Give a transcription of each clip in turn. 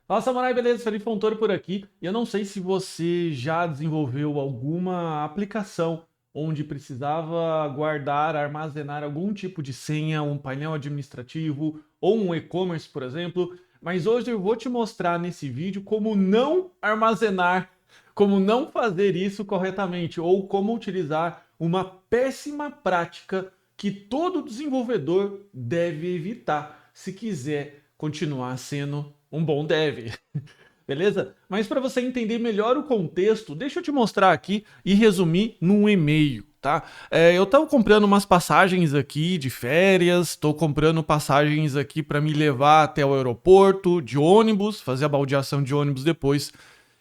Fala, Samurai, beleza? Felipe Fontoura por aqui. E eu não sei se você já desenvolveu alguma aplicação onde precisava guardar, armazenar algum tipo de senha, um painel administrativo ou um e-commerce, por exemplo. Mas hoje eu vou te mostrar nesse vídeo como não armazenar, como não fazer isso corretamente ou como utilizar uma péssima prática que todo desenvolvedor deve evitar se quiser continuar sendo um bom dev. Beleza? Mas para você entender melhor o contexto, deixa eu te mostrar aqui e resumir num e-mail, tá? Eu estou comprando umas passagens aqui de férias, estou comprando passagens aqui para me levar até o aeroporto de ônibus, fazer a baldeação de ônibus depois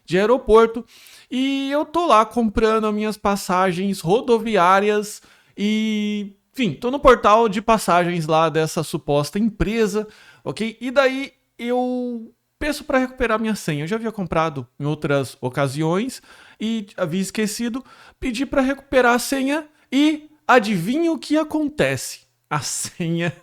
de aeroporto, e eu tô lá comprando as minhas passagens rodoviárias e, enfim, tô no portal de passagens lá dessa suposta empresa, ok? E daí eu peço para recuperar minha senha. Eu já havia comprado em outras ocasiões e havia esquecido. Pedi para recuperar a senha e adivinha o que acontece? A senha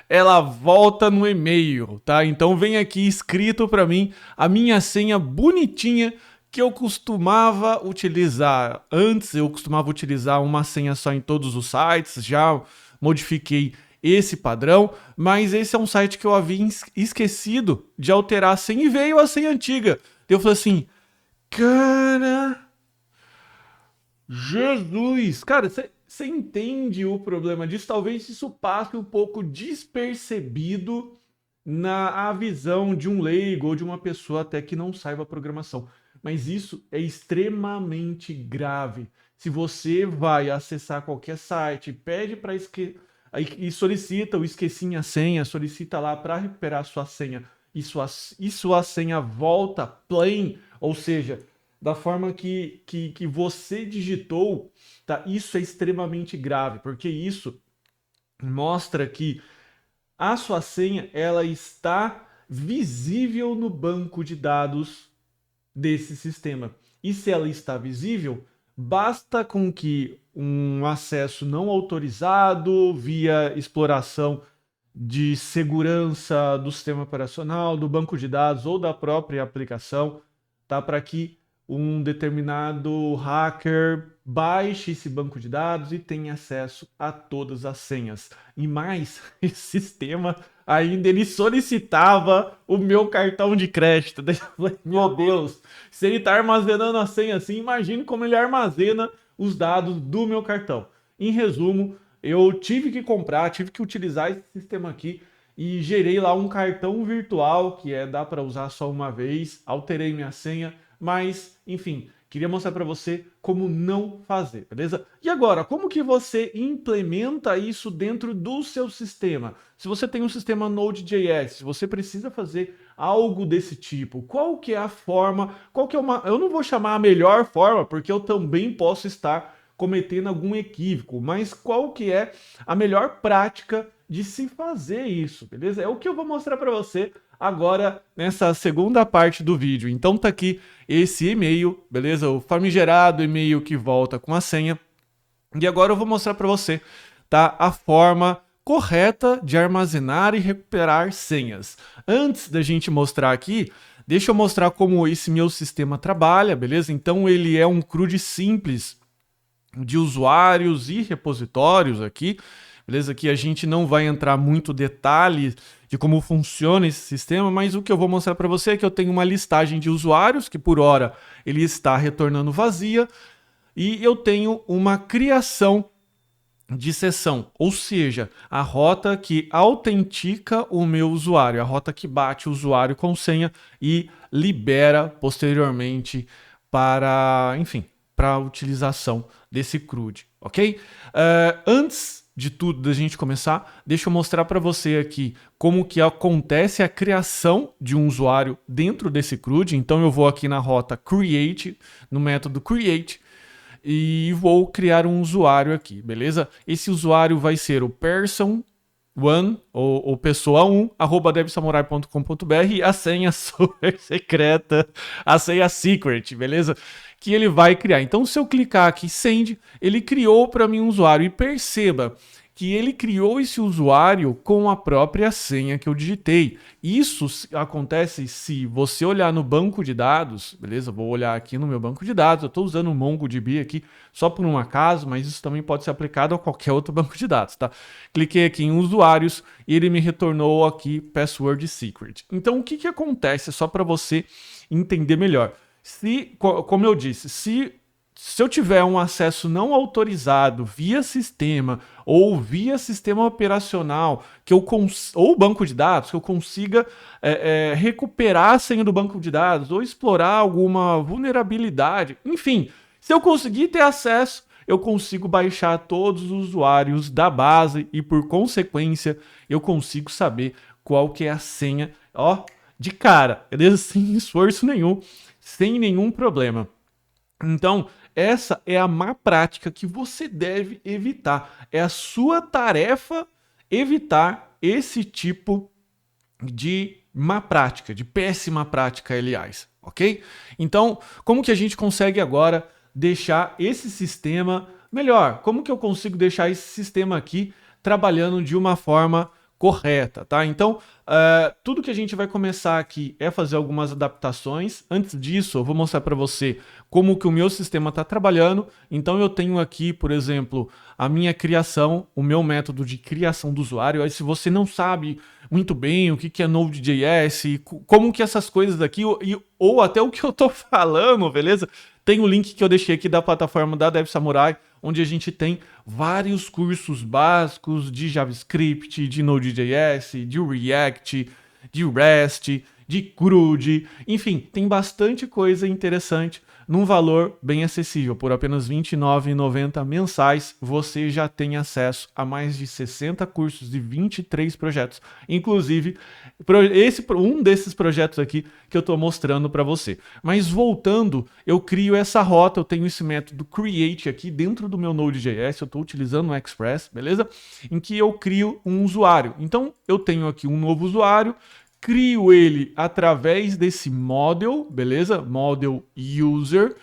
ela volta no e-mail, tá? Então vem aqui escrito para mim a minha senha bonitinha que eu costumava utilizar. Antes eu costumava utilizar uma senha só em todos os sites, já modifiquei esse padrão, mas esse é um site que eu havia esquecido de alterar a senha e veio a senha antiga. Eu falei assim, cara, Jesus, cara, você entende o problema disso? Talvez isso passe um pouco despercebido na visão de um leigo ou de uma pessoa até que não saiba programação. Mas isso é extremamente grave. Se você vai acessar qualquer site, pede para e solicita o esqueci minha senha, solicita lá para recuperar a sua senha e sua senha volta plain, ou seja, da forma que você digitou, tá? Isso é extremamente grave, porque isso mostra que a sua senha ela está visível no banco de dados desse sistema. E se ela está visível, basta com que um acesso não autorizado via exploração de segurança do sistema operacional, do banco de dados ou da própria aplicação, tá? Para que um determinado hacker baixe esse banco de dados e tenha acesso a todas as senhas. E mais, esse sistema ainda ele solicitava o meu cartão de crédito. Meu Deus, se ele está armazenando a senha assim, imagine como ele armazena os dados do meu cartão. Em resumo, eu tive que comprar, tive que utilizar esse sistema aqui e gerei lá um cartão virtual que dá para usar só uma vez, alterei minha senha, mas enfim, queria mostrar para você como não fazer, beleza? E agora, como que você implementa isso dentro do seu sistema? Se você tem um sistema Node.js, você precisa fazer algo desse tipo. Qual que é a forma? Qual que é uma? Eu não vou chamar a melhor forma, porque eu também posso estar cometendo algum equívoco, mas qual que é a melhor prática de se fazer isso, beleza? É o que eu vou mostrar para você agora nessa segunda parte do vídeo. Então tá aqui esse e-mail, beleza? O famigerado e-mail que volta com a senha. E agora eu vou mostrar para você, tá? A forma correta de armazenar e recuperar senhas. Antes da gente mostrar aqui, deixa eu mostrar como esse meu sistema trabalha, beleza? Então ele é um CRUD simples de usuários e repositórios aqui, beleza? Aqui a gente não vai entrar muito detalhe de como funciona esse sistema, mas o que eu vou mostrar para você é que eu tenho uma listagem de usuários que por hora ele está retornando vazia e eu tenho uma criação de sessão, ou seja, a rota que autentica o meu usuário, a rota que bate o usuário com senha e libera posteriormente para, enfim, para a utilização desse CRUD, ok? Antes de tudo, da gente começar, deixa eu mostrar para você aqui como que acontece a criação de um usuário dentro desse CRUD. Então eu vou aqui na rota create, no método create, e vou criar um usuário aqui, beleza? Esse usuário vai ser o person1 ou pessoa1 @devsamurai.com.br e a senha super secreta, a senha secret, beleza? Que ele vai criar. Então se eu clicar aqui send, ele criou para mim um usuário e perceba que ele criou esse usuário com a própria senha que eu digitei. Isso acontece se você olhar no banco de dados, beleza? Vou olhar aqui no meu banco de dados, eu estou usando o MongoDB aqui só por um acaso, mas isso também pode ser aplicado a qualquer outro banco de dados, tá? Cliquei aqui em usuários e ele me retornou aqui password secret. Então o que acontece, só para você entender melhor? Como eu disse, se eu tiver um acesso não autorizado via sistema ou via sistema operacional ou banco de dados, que eu consiga recuperar a senha do banco de dados ou explorar alguma vulnerabilidade, enfim, se eu conseguir ter acesso, eu consigo baixar todos os usuários da base e, por consequência, eu consigo saber qual que é a senha, ó, de cara, beleza? Sem esforço nenhum, sem nenhum problema. Então, essa é a má prática que você deve evitar. É a sua tarefa evitar esse tipo de má prática, de péssima prática, aliás, ok? Então, como que a gente consegue agora deixar esse sistema melhor? Como que eu consigo deixar esse sistema aqui trabalhando de uma forma correta, tá? Então, tudo que a gente vai começar aqui é fazer algumas adaptações. Antes disso, eu vou mostrar para você como que o meu sistema está trabalhando. Então, eu tenho aqui, por exemplo, a minha criação, o meu método de criação do usuário. Aí, se você não sabe muito bem o que é Node.js, como que essas coisas aqui, ou até o que eu estou falando, beleza? Tem o link que eu deixei aqui da plataforma da Dev Samurai, onde a gente tem vários cursos básicos de JavaScript, de Node.js, de React, de REST, de CRUD, enfim, tem bastante coisa interessante num valor bem acessível. Por apenas R$ 29,90 mensais, você já tem acesso a mais de 60 cursos de 23 projetos. Inclusive, um desses projetos aqui que eu estou mostrando para você. Mas voltando, eu crio essa rota, eu tenho esse método create aqui dentro do meu Node.js, eu estou utilizando o Express, beleza? Em que eu crio um usuário. Então, eu tenho aqui um novo usuário, crio ele através desse model, beleza? Model user,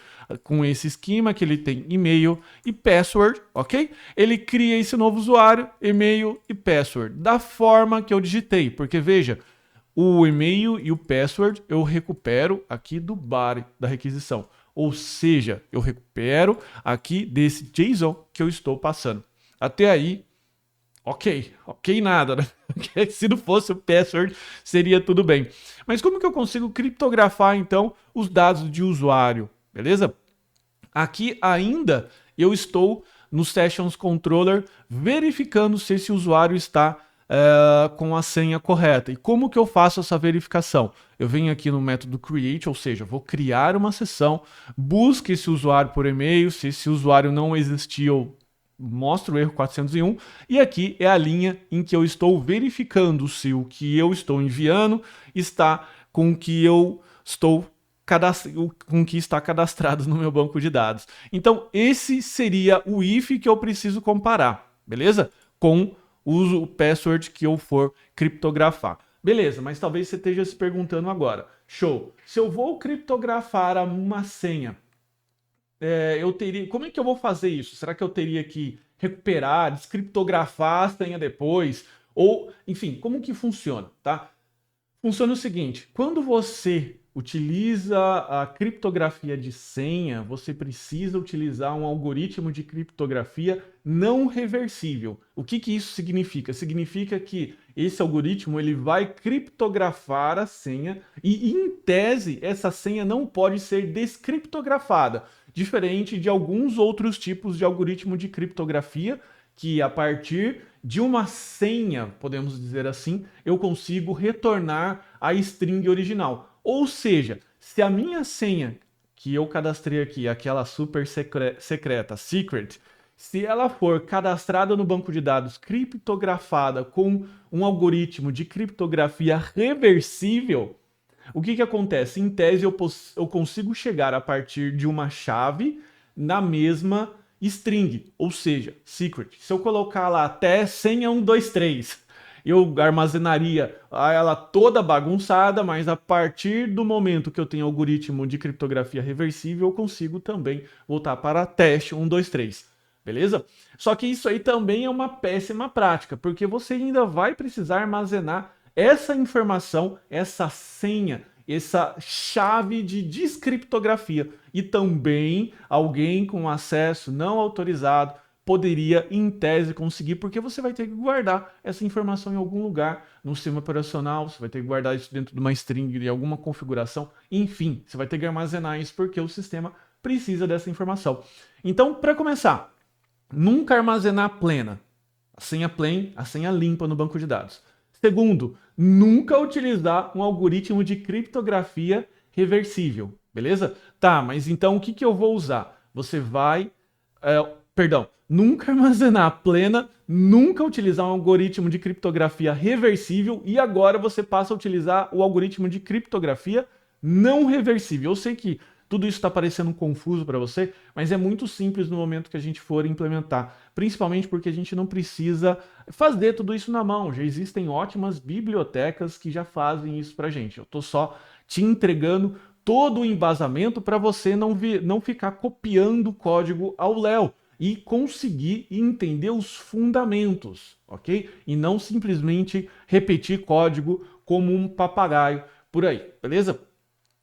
com esse esquema que ele tem e-mail e password, ok? Ele cria esse novo usuário, e-mail e password, da forma que eu digitei, porque veja, o e-mail e o password eu recupero aqui do body da requisição, ou seja, eu recupero aqui desse JSON que eu estou passando. Até aí, ok nada, né? Se não fosse o password, seria tudo bem. Mas como que eu consigo criptografar, então, os dados de usuário? Beleza? Aqui ainda eu estou no Sessions Controller verificando se esse usuário está com a senha correta. E como que eu faço essa verificação? Eu venho aqui no método create, ou seja, vou criar uma sessão, busque esse usuário por e-mail, se esse usuário não existia, eu mostro o erro 401, e aqui é a linha em que eu estou verificando se o que eu estou enviando está com o que eu estou com que está cadastrado no meu banco de dados. Então, esse seria o if que eu preciso comparar, beleza? Com o password que eu for criptografar. Beleza, mas talvez você esteja se perguntando agora. Show, se eu vou criptografar uma senha, como é que eu vou fazer isso? Será que eu teria que recuperar, descriptografar a senha depois? Ou, enfim, como que funciona, tá? Funciona o seguinte, quando você utiliza a criptografia de senha, você precisa utilizar um algoritmo de criptografia não reversível. O que isso significa? Significa que esse algoritmo ele vai criptografar a senha e, em tese, essa senha não pode ser descriptografada, diferente de alguns outros tipos de algoritmo de criptografia que, a partir de uma senha, podemos dizer assim, eu consigo retornar a string original. Ou seja, se a minha senha que eu cadastrei aqui, aquela super secreta, secret, se ela for cadastrada no banco de dados criptografada com um algoritmo de criptografia reversível, o que acontece? Em tese, eu consigo chegar a partir de uma chave na mesma string, ou seja, secret. Se eu colocar lá até senha 123, eu armazenaria ela toda bagunçada, mas a partir do momento que eu tenho algoritmo de criptografia reversível, eu consigo também voltar para teste 123. beleza? Só que isso aí também é uma péssima prática, porque você ainda vai precisar armazenar essa informação, essa senha, essa chave de descriptografia. E também alguém com acesso não autorizado poderia, em tese, conseguir, porque você vai ter que guardar essa informação em algum lugar no sistema operacional, você vai ter que guardar isso dentro de uma string, de alguma configuração, enfim, você vai ter que armazenar isso porque o sistema precisa dessa informação. Então, para começar, nunca armazenar plena, a senha plain, a senha limpa no banco de dados. Segundo, nunca utilizar um algoritmo de criptografia reversível, beleza? Tá, mas então o que eu vou usar? Você vai... nunca armazenar plena, nunca utilizar um algoritmo de criptografia reversível e agora você passa a utilizar o algoritmo de criptografia não reversível. Eu sei que tudo isso está parecendo confuso para você, mas é muito simples no momento que a gente for implementar, principalmente porque a gente não precisa fazer tudo isso na mão. Já existem ótimas bibliotecas que já fazem isso para a gente. Eu estou só te entregando todo o embasamento para você não ficar copiando o código ao léu e conseguir entender os fundamentos, ok? E não simplesmente repetir código como um papagaio por aí, beleza?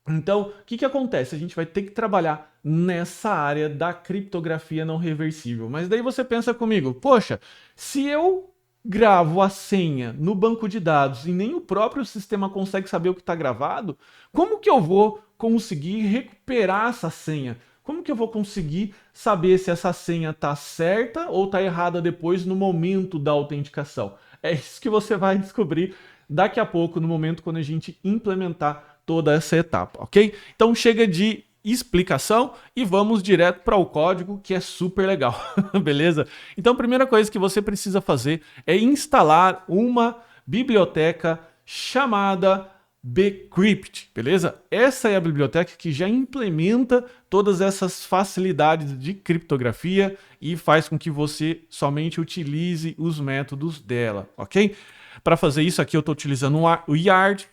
Então, o que acontece? A gente vai ter que trabalhar nessa área da criptografia não reversível. Mas daí você pensa comigo, poxa, se eu gravo a senha no banco de dados e nem o próprio sistema consegue saber o que está gravado, como que eu vou conseguir recuperar essa senha? Como que eu vou conseguir saber se essa senha está certa ou está errada depois no momento da autenticação? É isso que você vai descobrir daqui a pouco, no momento quando a gente implementar toda essa etapa, ok? Então chega de explicação e vamos direto para o código, que é super legal, beleza? Então a primeira coisa que você precisa fazer é instalar uma biblioteca chamada bcrypt, beleza? Essa é a biblioteca que já implementa todas essas facilidades de criptografia e faz com que você somente utilize os métodos dela, ok? Para fazer isso aqui eu estou utilizando o Yarn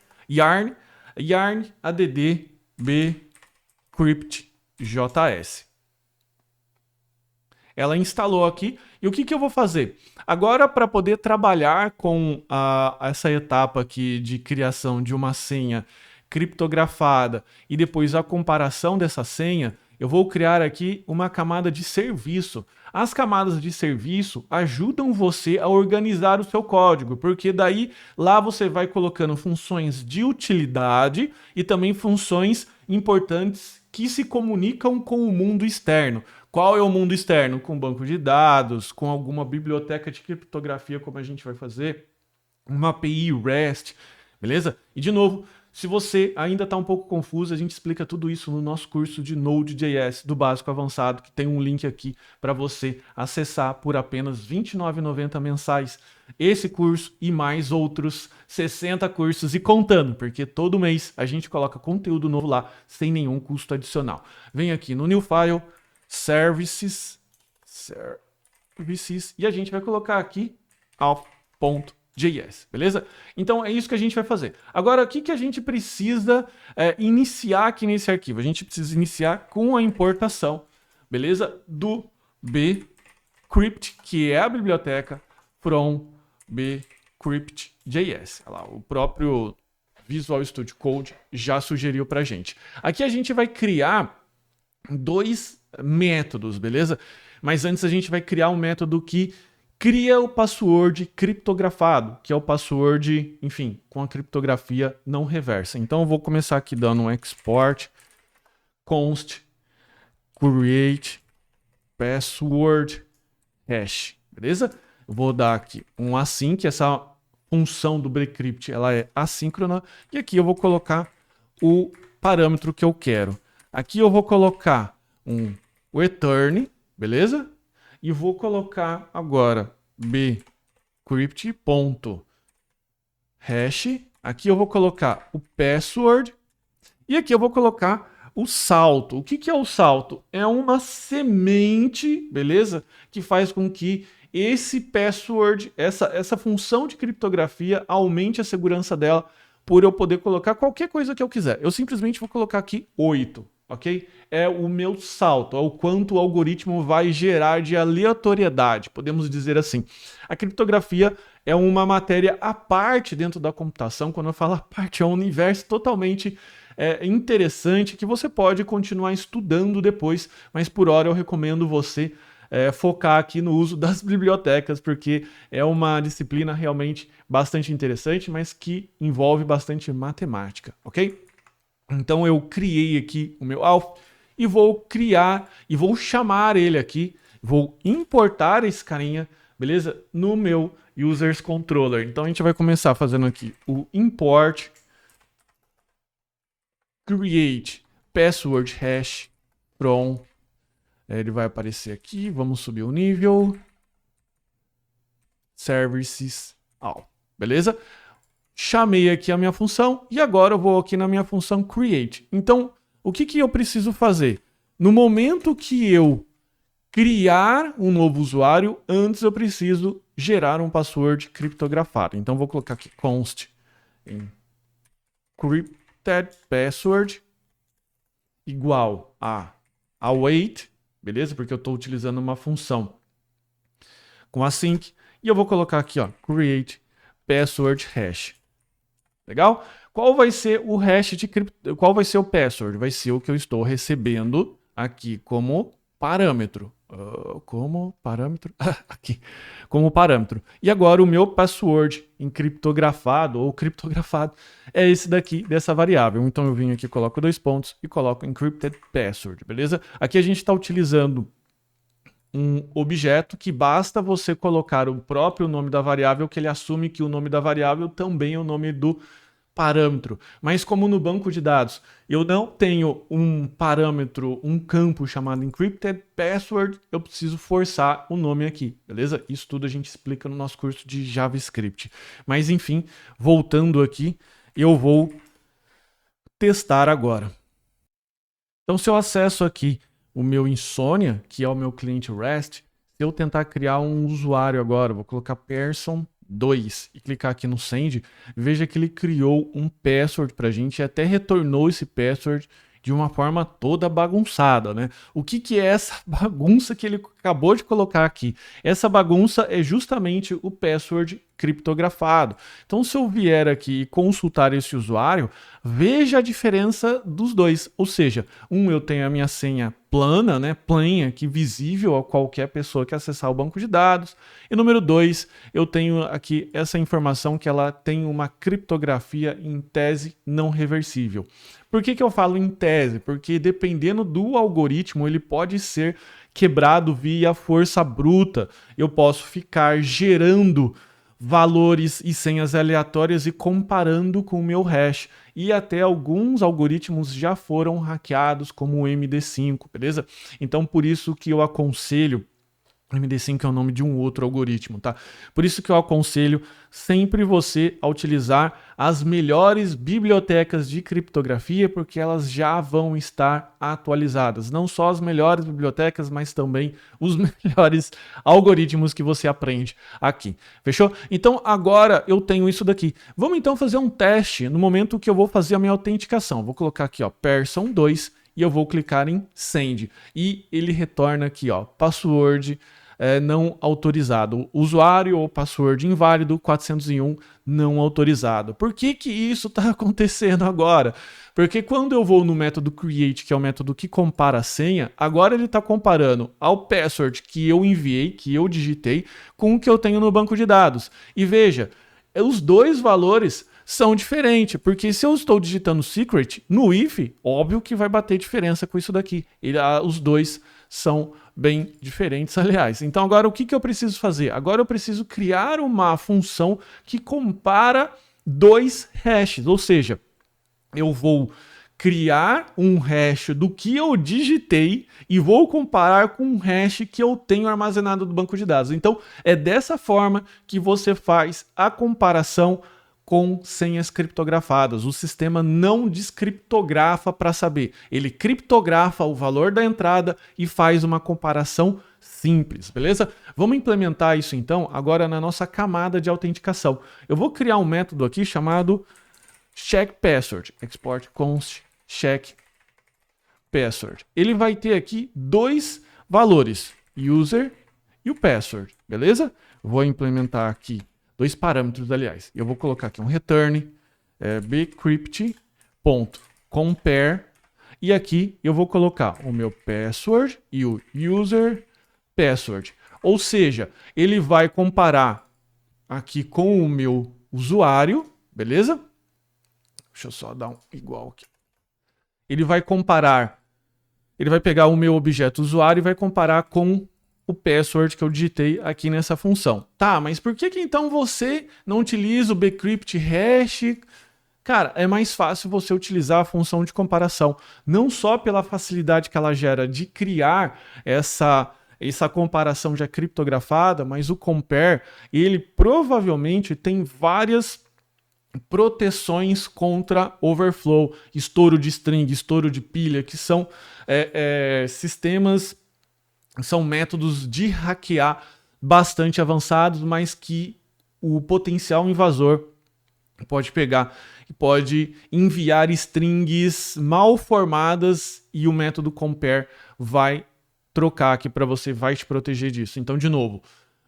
add bcrypt js. Ela instalou aqui. E o que eu vou fazer? Agora, para poder trabalhar com essa etapa aqui de criação de uma senha criptografada e depois a comparação dessa senha, eu vou criar aqui uma camada de serviço. As camadas de serviço ajudam você a organizar o seu código, porque daí lá você vai colocando funções de utilidade e também funções importantes que se comunicam com o mundo externo. Qual é o mundo externo? Com banco de dados, com alguma biblioteca de criptografia, como a gente vai fazer, uma API REST, beleza? E de novo, se você ainda está um pouco confuso, a gente explica tudo isso no nosso curso de Node.js do básico avançado, que tem um link aqui para você acessar por apenas R$ 29,90 mensais. Esse curso e mais outros 60 cursos e contando, porque todo mês a gente coloca conteúdo novo lá sem nenhum custo adicional. Vem aqui no New File, Services, e a gente vai colocar aqui .js, beleza? Então é isso que a gente vai fazer. Agora, o que a gente precisa iniciar aqui nesse arquivo? A gente precisa iniciar com a importação, beleza? Do bcrypt, que é a biblioteca from bcrypt.js. Olha lá, o próprio Visual Studio Code já sugeriu pra gente. Aqui a gente vai criar dois métodos, beleza? Mas antes a gente vai criar um método que cria o password criptografado, que é o password, enfim, com a criptografia não reversa. Então eu vou começar aqui dando um export const create password hash, beleza? Eu vou dar aqui um async, que essa função do bcrypt ela é assíncrona, e aqui eu vou colocar o parâmetro que eu quero. Aqui eu vou colocar o return, beleza? E vou colocar agora bcrypt.hash. Aqui eu vou colocar o password. E aqui eu vou colocar o salto. O que é o salto? É uma semente, beleza? Que faz com que esse password, essa função de criptografia, aumente a segurança dela por eu poder colocar qualquer coisa que eu quiser. Eu simplesmente vou colocar aqui 8. ok? É o meu salto, é o quanto o algoritmo vai gerar de aleatoriedade, podemos dizer assim. A criptografia é uma matéria à parte dentro da computação. Quando eu falo à parte, é um universo totalmente interessante que você pode continuar estudando depois, mas por hora eu recomendo você focar aqui no uso das bibliotecas, porque é uma disciplina realmente bastante interessante, mas que envolve bastante matemática, ok? Então eu criei aqui o meu alvo e vou criar e vou chamar ele aqui, vou importar esse carinha, beleza? No meu users controller. Então a gente vai começar fazendo aqui o import create password hash from. Ele vai aparecer aqui, vamos subir o nível. Services all, beleza? Chamei aqui a minha função e agora eu vou aqui na minha função create. Então, o que eu preciso fazer? No momento que eu criar um novo usuário, antes eu preciso gerar um password criptografado. Então, vou colocar aqui const encrypted password igual a await, beleza? Porque eu estou utilizando uma função com async. E eu vou colocar aqui, ó, create password hash. Legal? Qual vai ser o hash de cripto? Qual vai ser o password? Vai ser o que eu estou recebendo aqui como parâmetro. Como parâmetro? Aqui. Como parâmetro. E agora o meu password encriptografado ou criptografado é esse daqui, dessa variável. Então eu venho aqui, coloco 2 pontos e coloco encrypted password, beleza? Aqui a gente está utilizando um objeto que basta você colocar o próprio nome da variável, que ele assume que o nome da variável também é o nome do parâmetro. Mas como no banco de dados eu não tenho um parâmetro, um campo chamado encrypted password, eu preciso forçar o nome aqui, beleza? Isso tudo a gente explica no nosso curso de JavaScript. Mas enfim, voltando aqui, eu vou testar agora. Então se eu acesso aqui o meu Insomnia, que é o meu cliente REST, se eu tentar criar um usuário agora, vou colocar person 2 e clicar aqui no send, veja que ele criou um password para a gente e até retornou esse password de uma forma toda bagunçada, né? O que é essa bagunça que ele acabou de colocar aqui? Essa bagunça é justamente o password criptografado. Então, se eu vier aqui e consultar esse usuário, veja a diferença dos dois. Ou seja, eu tenho a minha senha plana, né, plain, aqui visível a qualquer pessoa que acessar o banco de dados. E número 2, eu tenho aqui essa informação que ela tem uma criptografia em tese não reversível. Por que eu falo em tese? Porque dependendo do algoritmo, ele pode ser quebrado via força bruta. Eu posso ficar gerando valores e senhas aleatórias e comparando com o meu hash. E até alguns algoritmos já foram hackeados, como o MD5, beleza? Então, por isso que eu aconselho, MD5 é o nome de um outro algoritmo, tá? Por isso que eu aconselho sempre você a utilizar as melhores bibliotecas de criptografia, porque elas já vão estar atualizadas. Não só as melhores bibliotecas, mas também os melhores algoritmos que você aprende aqui. Fechou? Então agora eu tenho isso daqui. Vamos então fazer um teste no momento que eu vou fazer a minha autenticação. Vou colocar aqui, ó, person 2 e eu vou clicar em send. E ele retorna aqui, ó, password não autorizado, usuário ou password inválido 401 não autorizado. Por que isso está acontecendo agora? Porque quando eu vou no método create, que é o método que compara a senha, agora ele está comparando ao password que eu enviei, que eu digitei, com o que eu tenho no banco de dados. E veja, os dois valores são diferentes, porque se eu estou digitando secret no if, óbvio que vai bater diferença com isso daqui. Os dois são bem diferentes, aliás. Então agora o que eu preciso fazer? Agora eu preciso criar uma função que compara dois hashes, ou seja, eu vou criar um hash do que eu digitei e vou comparar com um hash que eu tenho armazenado do banco de dados. Então é dessa forma que você faz a comparação com senhas criptografadas. O sistema não descriptografa para saber. Ele criptografa o valor da entrada e faz uma comparação simples, beleza? Vamos implementar isso então agora na nossa camada de autenticação. Eu vou criar um método aqui chamado check password, export const check password. Ele vai ter aqui dois valores, user e o password, beleza? Vou implementar aqui dois parâmetros, aliás. Eu vou colocar aqui um return, bcrypt.compare, e aqui eu vou colocar o meu password e o user password. Ou seja, ele vai comparar aqui com o meu usuário, beleza? Deixa eu só dar um igual aqui. Ele vai comparar, ele vai pegar o meu objeto usuário e vai comparar com o password que eu digitei aqui nessa função. Tá, mas por que então você não utiliza o bcrypt hash? Cara, é mais fácil você utilizar a função de comparação, não só pela facilidade que ela gera de criar essa comparação já criptografada, mas o compare, ele provavelmente tem várias proteções contra overflow, estouro de string, estouro de pilha, que são sistemas, são métodos de hackear bastante avançados, mas que o potencial invasor pode pegar e pode enviar strings mal formadas e o método compare vai trocar aqui para você, vai te proteger disso. Então, de novo,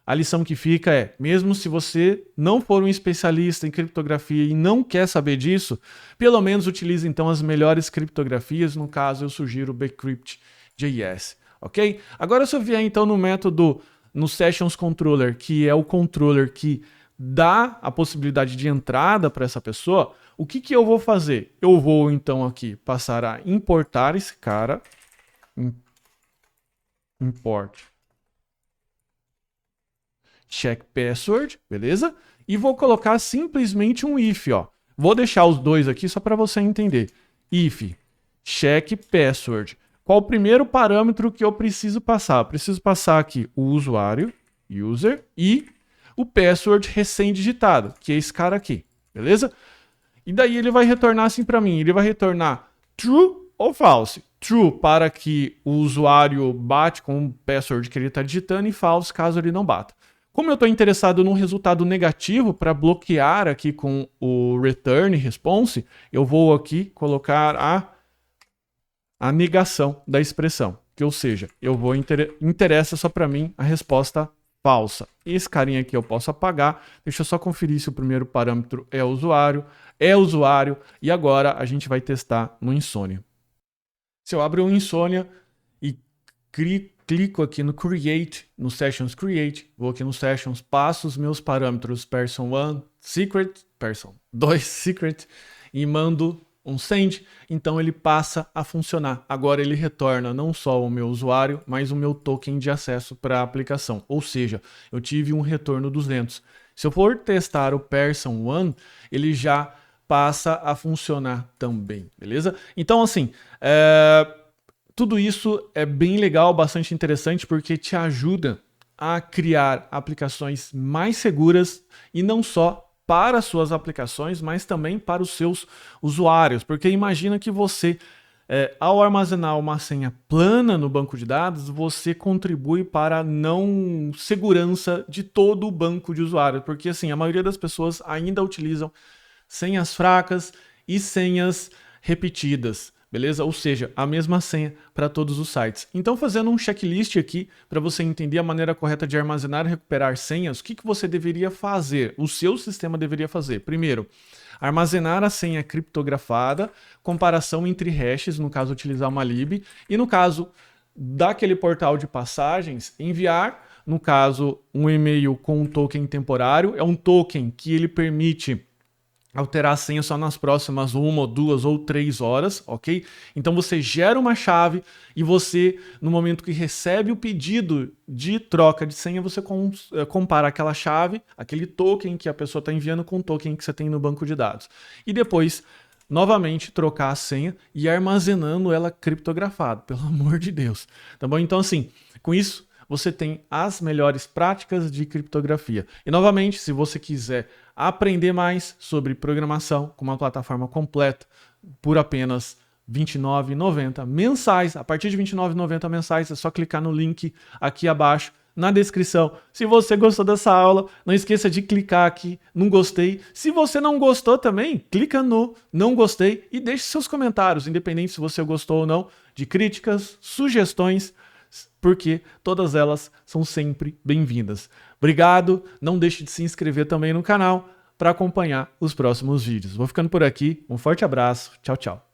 a lição que fica é, mesmo se você não for um especialista em criptografia e não quer saber disso, pelo menos utilize então as melhores criptografias, no caso eu sugiro o bcrypt.js, ok? Agora se eu vier então no método, no Sessions Controller, que é o controller que dá a possibilidade de entrada para essa pessoa, o que eu vou fazer? Eu vou então aqui passar a importar esse cara, import check password, beleza? E vou colocar simplesmente um if, ó. Vou deixar os dois aqui só para você entender. If check password. Qual o primeiro parâmetro que eu preciso passar? Eu preciso passar aqui o usuário, user, e o password recém-digitado, que é esse cara aqui, beleza? E daí ele vai retornar assim para mim, ele vai retornar true ou false. True para que o usuário bate com o password que ele está digitando e false caso ele não bata. Como eu estou interessado num resultado negativo para bloquear aqui com o return response, eu vou aqui colocar a negação da expressão, que ou seja, eu vou interessa só para mim a resposta falsa. Esse carinha aqui eu posso apagar. Deixa eu só conferir se o primeiro parâmetro é usuário, e agora a gente vai testar no Insomnia. Se eu abro o Insomnia e clico aqui no Create, no Sessions Create, vou aqui no Sessions, passo os meus parâmetros person1, secret, person2, secret, e mando um send, então ele passa a funcionar. Agora ele retorna não só o meu usuário, mas o meu token de acesso para a aplicação. Ou seja, eu tive um retorno 200. Se eu for testar o person1, ele já passa a funcionar também, beleza? Então assim, tudo isso é bem legal, bastante interessante, porque te ajuda a criar aplicações mais seguras e não só para as suas aplicações, mas também para os seus usuários. Porque imagina que você, ao armazenar uma senha plana no banco de dados, você contribui para a não segurança de todo o banco de usuários. Porque assim, a maioria das pessoas ainda utilizam senhas fracas e senhas repetidas. Beleza? Ou seja, a mesma senha para todos os sites. Então, fazendo um checklist aqui para você entender a maneira correta de armazenar e recuperar senhas, o que você deveria fazer? O seu sistema deveria fazer. Primeiro, armazenar a senha criptografada, comparação entre hashes, no caso, utilizar uma lib, e no caso daquele portal de passagens, enviar, no caso, um e-mail com um token temporário. É um token que ele permite alterar a senha só nas próximas 1, 2 ou 3 horas, ok? Então você gera uma chave e você, no momento que recebe o pedido de troca de senha, você compara aquela chave, aquele token que a pessoa está enviando com o token que você tem no banco de dados. E depois, novamente, trocar a senha e armazenando ela criptografada, pelo amor de Deus. Tá bom? Então assim, com isso, você tem as melhores práticas de criptografia. E novamente, se você quiser aprender mais sobre programação com uma plataforma completa por apenas R$ 29,90 mensais, a partir de R$ 29,90 mensais, é só clicar no link aqui abaixo, na descrição. Se você gostou dessa aula, não esqueça de clicar aqui no gostei. Se você não gostou também, clica no não gostei e deixe seus comentários, independente se você gostou ou não, de críticas, sugestões, porque todas elas são sempre bem-vindas. Obrigado, não deixe de se inscrever também no canal para acompanhar os próximos vídeos. Vou ficando por aqui, um forte abraço, tchau, tchau.